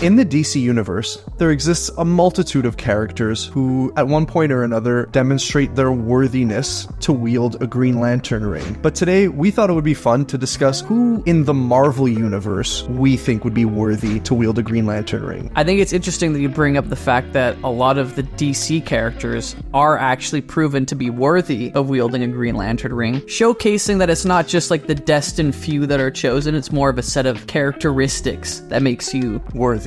In the DC universe, there exists a multitude of characters who, at one point or another, demonstrate their worthiness to wield a Green Lantern ring. But today, we thought it would be fun to discuss who in the Marvel universe we think would be worthy to wield a Green Lantern ring. I think it's interesting that you bring up the fact that a lot of the DC characters are actually proven to be worthy of wielding a Green Lantern ring, showcasing that it's not just like the destined few that are chosen, it's more of a set of characteristics that makes you worthy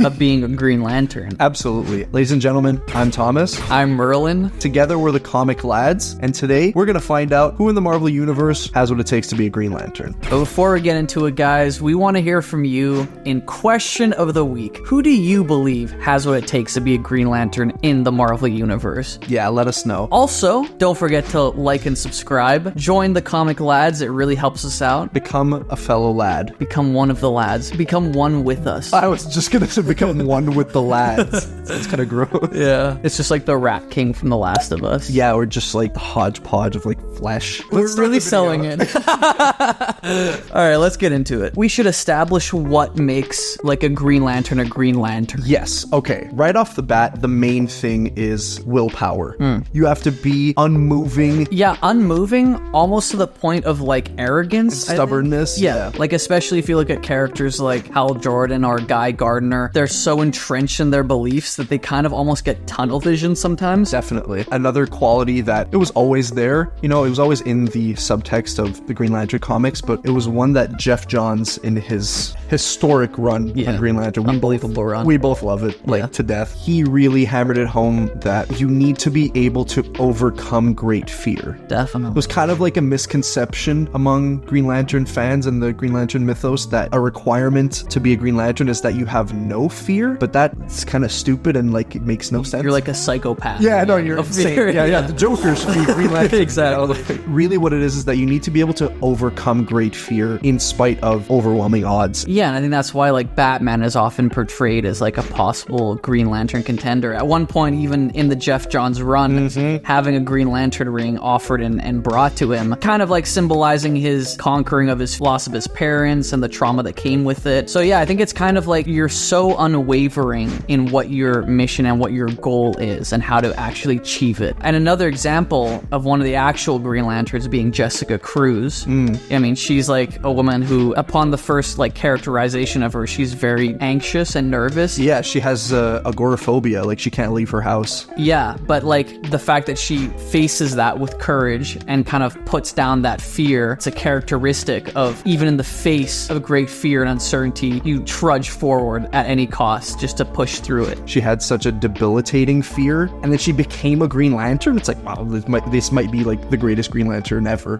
of being a Green Lantern. Absolutely. Ladies and gentlemen, I'm Thomas. I'm Merlin. Together we're the Comic Lads, and today we're going to find out who in the Marvel Universe has what it takes to be a Green Lantern. But before we get into it, guys, we want to hear from you in question of the week. Who do you believe has what it takes to be a Green Lantern in the Marvel Universe? Yeah, let us know. Also, don't forget to like and subscribe. Join the Comic Lads. It really helps us out. Become a fellow lad. Become one of the lads. Become one with us. I was just going to say become one with the lads. It's kind of gross. Yeah. It's just like the Rat King from The Last of Us. Yeah, or just like the hodgepodge of like flesh. We're really selling it. Alright, let's get into it. We should establish what makes like a Green Lantern a Green Lantern. Yes, okay. Right off the bat, the main thing is willpower. You have to be unmoving. Yeah, unmoving, almost to the point of like arrogance. Stubbornness. Yeah, like especially if you look at characters like Hal Jordan or Guy Gardner, they're so entrenched in their beliefs that they kind of almost get tunnel vision sometimes. Definitely. Another quality that it was always there, you know, it was always in the subtext of the Green Lantern comics, but it was one that Jeff Johns in his historic run on Green Lantern, unbelievable run. We both love it, like to death. He really hammered it home that you need to be able to overcome great fear. Definitely. It was kind of like a misconception among Green Lantern fans and the Green Lantern mythos that a requirement to be a Green Lantern is that you have no fear, but that's kind of stupid and like it makes no sense. You're like a psychopath. Yeah, no, you're insane. Yeah, the Joker's Green Lantern. Exactly. Really what it is that you need to be able to overcome great fear in spite of overwhelming odds. Yeah, and I think that's why like Batman is often portrayed as like a possible Green Lantern contender. At one point, even in the Jeff Johns run, having a Green Lantern ring offered and brought to him, kind of like symbolizing his conquering of his loss of his parents and the trauma that came with it. So yeah, I think it's kind of like you're so unwavering in what your mission and what your goal is and how to actually achieve it. And another example of one of the actual Green Lanterns being Jessica Cruz. I mean, she's like a woman who, upon the first like characterization of her, she's very anxious and nervous. Yeah, she has agoraphobia, like she can't leave her house. Yeah, but like the fact that she faces that with courage and kind of puts down that fear, it's a characteristic of even in the face of great fear and uncertainty, you trudge forward at any cost just to push through it. She had such a debilitating fear, and then she became a Green Lantern. It's like, wow, this might be like the greatest Green Lantern ever.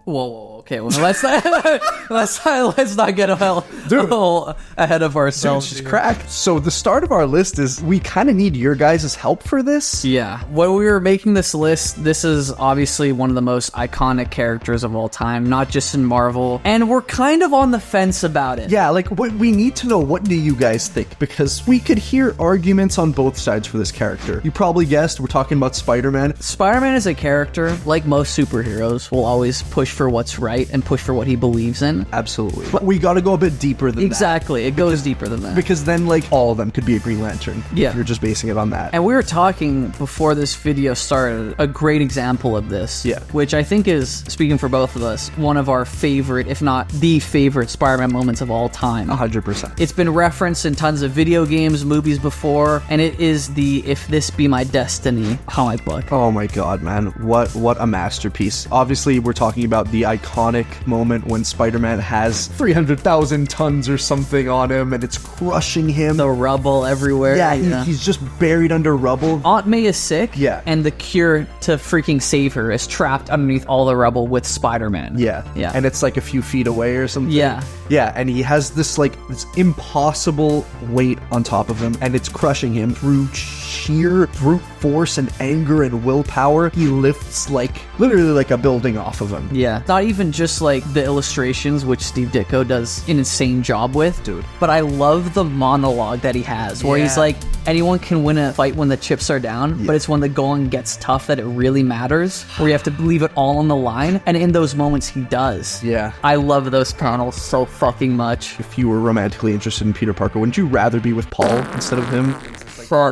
Whoa. Okay, well, let's not get ahead of ourselves. Dude, she's cracked. So the start of our list is we kind of need your guys' help for this. Yeah. When we were making this list, this is obviously one of the most iconic characters of all time, not just in Marvel, and we're kind of on the fence about it. Yeah, like we need to know, what do you guys think? Because we could hear arguments on both sides for this character. You probably guessed we're talking about Spider-Man. Spider-Man is a character, like most superheroes, will always push for what's right and push for what he believes in. Absolutely. But we gotta go a bit deeper than that. Exactly. It goes deeper than that. Because then, like, all of them could be a Green Lantern. Yeah. If you're just basing it on that. And we were talking before this video started, a great example of this. Yeah. Which I think is, speaking for both of us, one of our favorite, if not the favorite Spider-Man moments of all time. 100%. It's been referenced in tons of video games, movies before, and it is the If This Be My Destiny comic book. Oh my god, man. What a masterpiece. Obviously, we're talking about the iconic moment when Spider-Man has 300,000 tons or something on him and it's crushing him. The rubble everywhere. Yeah, he's just buried under rubble. Aunt May is sick. Yeah. And the cure to freaking save her is trapped underneath all the rubble with Spider-Man. Yeah. Yeah. And it's like a few feet away or something. Yeah. Yeah, and he has this like this impossible weight on top of him and it's crushing him through sheer brute force and anger and willpower, he lifts like literally like a building off of him. Yeah, not even just like the illustrations, which Steve Ditko does an insane job with, Dude. but I love the monologue that he has, where he's like, anyone can win a fight when the chips are down, but it's when the going gets tough that it really matters, where you have to leave it all on the line, and in those moments he does. Yeah. I love those panels so fucking much. If you were romantically interested in Peter Parker, wouldn't you rather be with Paul instead of him?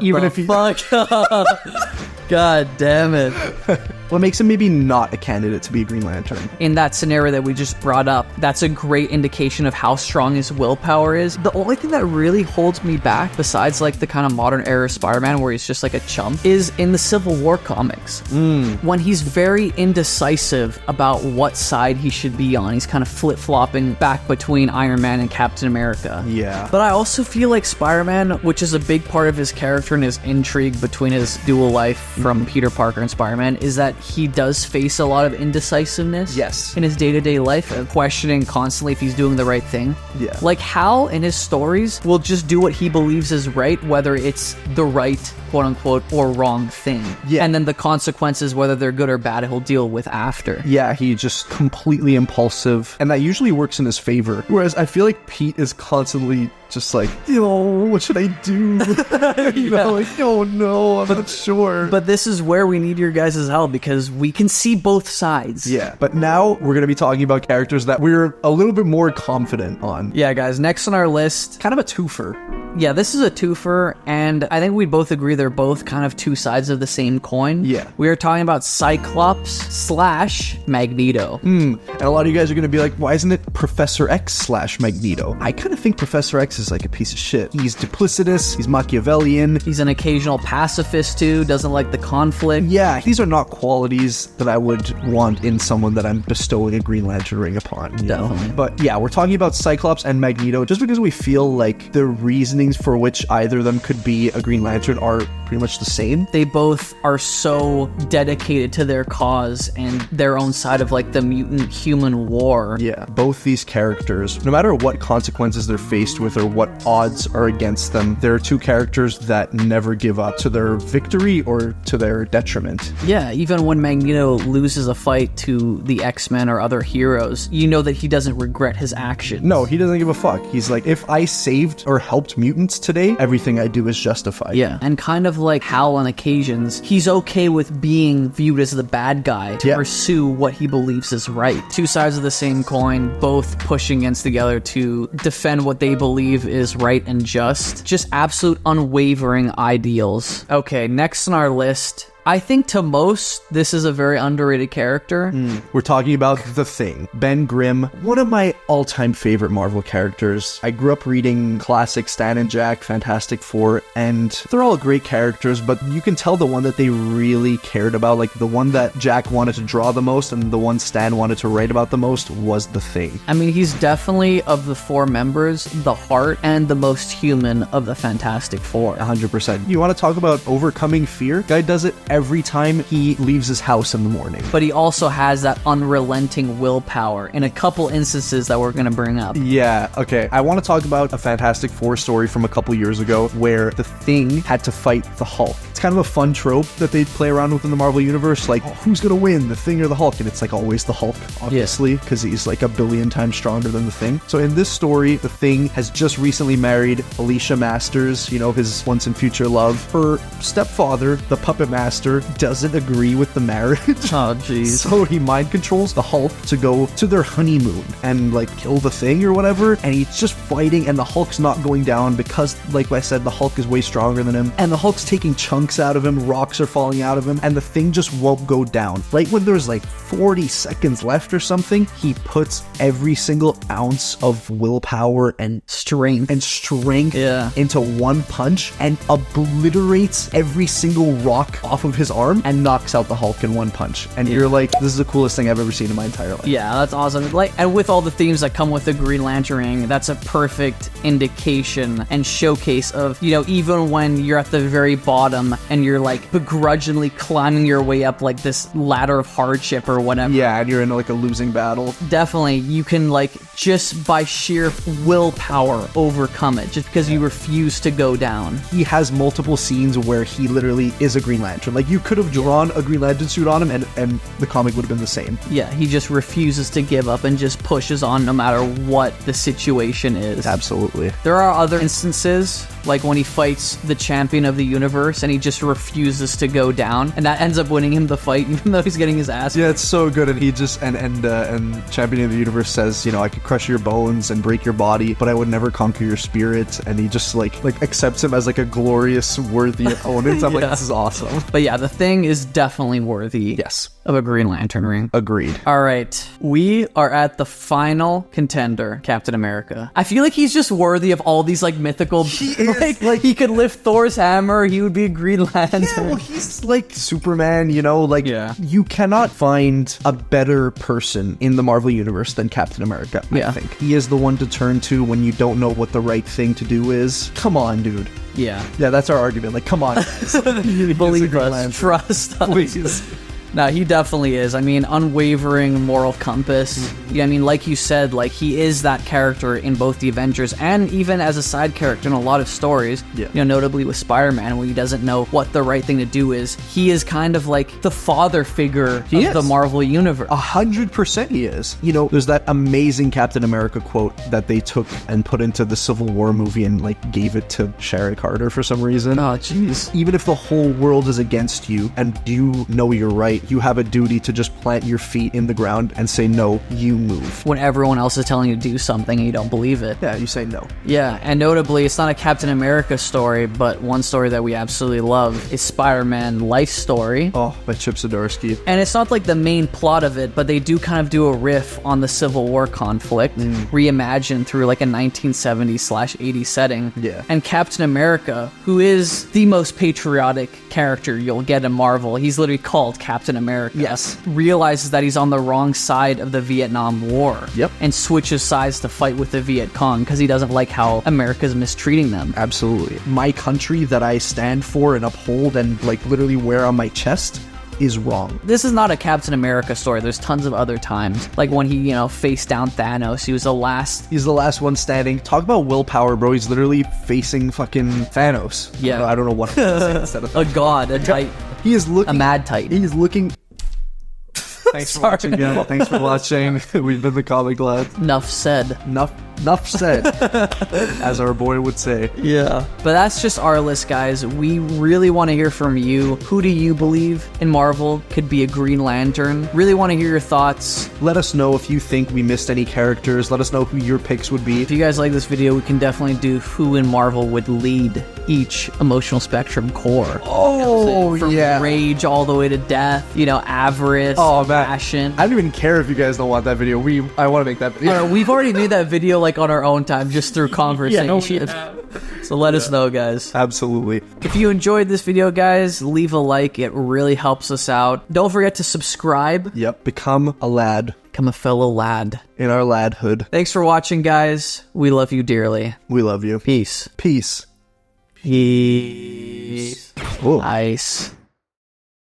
Even if he... Fuck. God damn it. What makes him maybe not a candidate to be a Green Lantern? In that scenario that we just brought up, that's a great indication of how strong his willpower is. The only thing that really holds me back, besides like the kind of modern era Spider-Man where he's just like a chump, is in the Civil War comics. When he's very indecisive about what side he should be on. He's kind of flip-flopping back between Iron Man and Captain America. Yeah. But I also feel like Spider-Man, which is a big part of his character and his intrigue between his dual life from Peter Parker and Spider-Man, is that he does face a lot of indecisiveness in his day-to-day life, questioning constantly if he's doing the right thing. Yeah. Like Hal in his stories will just do what he believes is right, whether it's the right, quote-unquote, or wrong thing. Yeah. And then the consequences, whether they're good or bad, he'll deal with after. Yeah, he's just completely impulsive, and that usually works in his favor. Whereas I feel like Pete is constantly just like, what should I do? Like, oh no, I'm not sure. But this is where we need your guys' help, because we can see both sides. Yeah, but now we're going to be talking about characters that we're a little bit more confident on. Yeah, guys, next on our list, Kind of a twofer. yeah, this is a twofer, and I think we both agree they're both kind of two sides of the same coin. Yeah. We are talking about Cyclops / Magneto. And a lot of you guys are going to be like, why isn't it Professor X / Magneto? I kind of think Professor X is like a piece of shit. He's duplicitous, he's Machiavellian. He's an occasional pacifist too, doesn't like the conflict. Yeah, these are not qualities that I would want in someone that I'm bestowing a Green Lantern ring upon. You know? Definitely. But yeah, we're talking about Cyclops and Magneto just because we feel like the reasonings for which either of them could be a Green Lantern are pretty much the same. They both are so dedicated to their cause and their own side of like the mutant-human war. Yeah, both these characters, no matter what consequences they're faced with or what odds are against them, they're two characters that never give up to their victory or to their detriment. Yeah, even when Magneto loses a fight to the X-Men or other heroes, you know that he doesn't regret his actions. No, he doesn't give a fuck. He's like, if I saved or helped mutants today, everything I do is justified. Yeah, and kind of like Hal on occasions, he's okay with being viewed as the bad guy to pursue what he believes is right. Two sides of the same coin, both pushing against the other to defend what they believe is right and just. Just absolute unwavering ideals. Okay, next on our list, I think to most, this is a very underrated character. We're talking about The Thing. Ben Grimm, one of my all-time favorite Marvel characters. I grew up reading classic Stan and Jack, Fantastic Four, and they're all great characters, but you can tell the one that they really cared about, like the one that Jack wanted to draw the most and the one Stan wanted to write about the most was The Thing. I mean, he's definitely, of the four members, the heart and the most human of the Fantastic Four. 100%. You want to talk about overcoming fear? Guy does it every time he leaves his house in the morning. But he also has that unrelenting willpower in a couple instances that we're going to bring up. Yeah, okay. I want to talk about a Fantastic Four story from a couple years ago where the Thing had to fight the Hulk. It's kind of a fun trope that they play around with in the Marvel Universe, like, who's going to win, the Thing or the Hulk? And it's like always the Hulk, obviously, because he's like a billion times stronger than the Thing. So in this story, the Thing has just recently married Alicia Masters, you know, his once and future love. Her stepfather, the Puppet Master, doesn't agree with the marriage. Oh, jeez. So he mind controls the Hulk to go to their honeymoon and like kill the Thing or whatever. And he's just fighting and the Hulk's not going down because, like I said, the Hulk is way stronger than him. And the Hulk's taking chunks out of him, rocks are falling out of him, and the Thing just won't go down. Right when there's like 40 seconds left or something, he puts every single ounce of willpower and strength into one punch and obliterates every single rock off of his arm and knocks out the Hulk in one punch. And you're like, this is the coolest thing I've ever seen in my entire life. Yeah, that's awesome. Like, and with all the themes that come with the Green Lantern ring, that's a perfect indication and showcase of, you know, even when you're at the very bottom and you're like begrudgingly climbing your way up like this ladder of hardship or whatever. Yeah, and you're in like a losing battle. Definitely, you can like just by sheer willpower overcome it, just because you refuse to go down. He has multiple scenes where he literally is a Green Lantern. Like, you could have drawn a Green Lantern suit on him and the comic would have been the same. Yeah, he just refuses to give up and just pushes on no matter what the situation is. Absolutely. There are other instances, like when he fights the champion of the universe and he just refuses to go down, and that ends up winning him the fight even though he's getting his ass. Yeah, it's so good. And he just and champion of the universe says, you know, I could crush your bones and break your body, but I would never conquer your spirit. And he just like accepts him as like a glorious, worthy opponent. I'm like, this is awesome. But yeah, the Thing is definitely worthy. Yes. Of a Green Lantern ring. Agreed. All right, we are at the final contender, Captain America. I feel like he's just worthy of all these like mythical. He is, like he could lift Thor's hammer. He would be a Green Lantern. Yeah, well, he's like Superman, you know. Like, yeah. You cannot find a better person in the Marvel universe than Captain America. Yeah. I think he is the one to turn to when you don't know what the right thing to do is. Come on, dude. Yeah. Yeah, that's our argument. Like, come on. Believe us. Trust us. Please. No, he definitely is. I mean, unwavering moral compass. Yeah, I mean, like you said, like he is that character in both the Avengers and even as a side character in a lot of stories. Yeah. You know, notably with Spider-Man, when he doesn't know what the right thing to do is. He is kind of like the father figure of the Marvel universe. 100% he is. You know, there's that amazing Captain America quote that they took and put into the Civil War movie and like gave it to Sharon Carter for some reason. Oh, jeez. Even if the whole world is against you and you know you're right, you have a duty to just plant your feet in the ground and say, no, you move. When everyone else is telling you to do something and you don't believe it. Yeah, you say no. Yeah, and notably, it's not a Captain America story, but one story that we absolutely love is Spider-Man Life Story. Oh, by Chip Zdarsky. And it's not like the main plot of it, but they do kind of do a riff on the Civil War conflict, reimagined through like a 1970s/80s setting. Yeah. And Captain America, who is the most patriotic character you'll get in Marvel, he's literally called Captain America. Yes. Realizes that he's on the wrong side of the Vietnam War. Yep. And switches sides to fight with the Viet Cong because he doesn't like how America's mistreating them. Absolutely. My country that I stand for and uphold and like literally wear on my chest is wrong. This is not a Captain America story. There's tons of other times. Like when he, you know, faced down Thanos. He was the last... He's the last one standing. Talk about willpower, bro. He's literally facing fucking Thanos. Yeah. I don't know what I'm gonna say instead of a god, a titan. He is looking... A mad titan. He is looking... Thanks for watching. Yeah, thanks for watching. We've been the Comic Lads. Enough said. Enough said, as our boy would say. Yeah. But that's just our list, guys. We really want to hear from you. Who do you believe in Marvel could be a Green Lantern? Really want to hear your thoughts. Let us know if you think we missed any characters. Let us know who your picks would be. If you guys like this video, we can definitely do who in Marvel would lead each emotional spectrum core. Oh, From yeah. rage all the way to death, you know, avarice, passion. I don't even care if you guys don't want that video. I want to make that video. We've already made that video like on our own time, just through conversation. So let us know, guys. Absolutely. If you enjoyed this video, guys, leave a like. It really helps us out. Don't forget to subscribe. Yep. Become a lad. Become a fellow lad. In our ladhood. Thanks for watching, guys. We love you dearly. We love you. Peace. Peace. Peace. Oh. Nice.